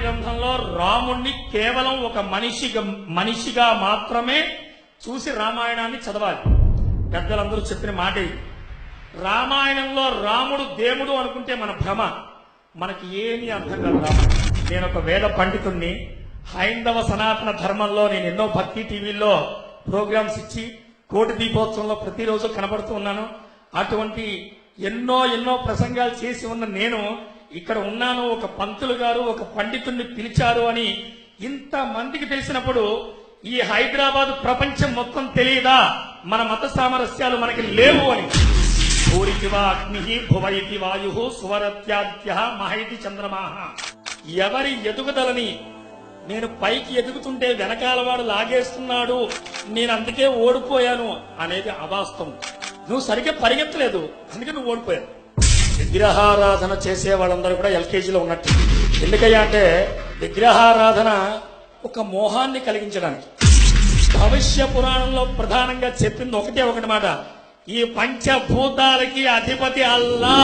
గ్రంథంలో రాముణ్ణి కేవలం ఒక మనిషిగా మాత్రమే చూసి రామాయణాన్ని చదవాలి. పెద్దలందరూ చెప్పిన మాట ఇది. రామాయణంలో రాముడు దేవుడు అనుకుంటే మన భ్రమ. మనకి ఏమీ అర్థం కాదు రాముడు. నేను ఒక వేద పండితుణ్ణి. హైందవ సనాతన ధర్మంలో నేను ఎన్నో భక్తి టీవీల్లో ప్రోగ్రామ్స్ ఇచ్చి కోటి దీపోత్సవంలో ప్రతిరోజు కనబడుతూ ఉన్నాను. అటువంటి ఎన్నో ప్రసంగాలు చేసి ఉన్న నేను ఇక్కడ ఉన్నాను. ఒక పంతులు గారు ఒక పండితుణ్ణి పిలిచారు అని ఇంత మందికి తెలిసినప్పుడు ఈ హైదరాబాద్ ప్రపంచం మొత్తం తెలియదా మన మత సామరస్యాలు మనకి లేవు అని. భూరికివా అగ్ని భువైతి వాయు సువరత్యాదిత్య మహైతి చంద్రమాహ. ఎవరి ఎదుగుదలని నేను పైకి ఎదుగుతుంటే వెనకాల వాడు లాగేస్తున్నాడు, నేను అందుకే ఓడిపోయాను అనేది అవాస్తవం. నువ్వు సరిగ్గా పరిగెత్తలేదు, అందుకే నువ్వు ఓడిపోయావు. విగ్రహారాధన చేసే వాళ్ళందరూ కూడా ఎల్కేజీలో ఉన్నట్టు. ఎందుకయ్యా అంటే విగ్రహారాధన ఒక మోహాన్ని కలిగించడానికి. భవిష్య పురాణంలో ప్రధానంగా చెప్పింది ఒకటే ఒకటి మాట, ఈ పంచభూతాలకి అధిపతి అల్లా.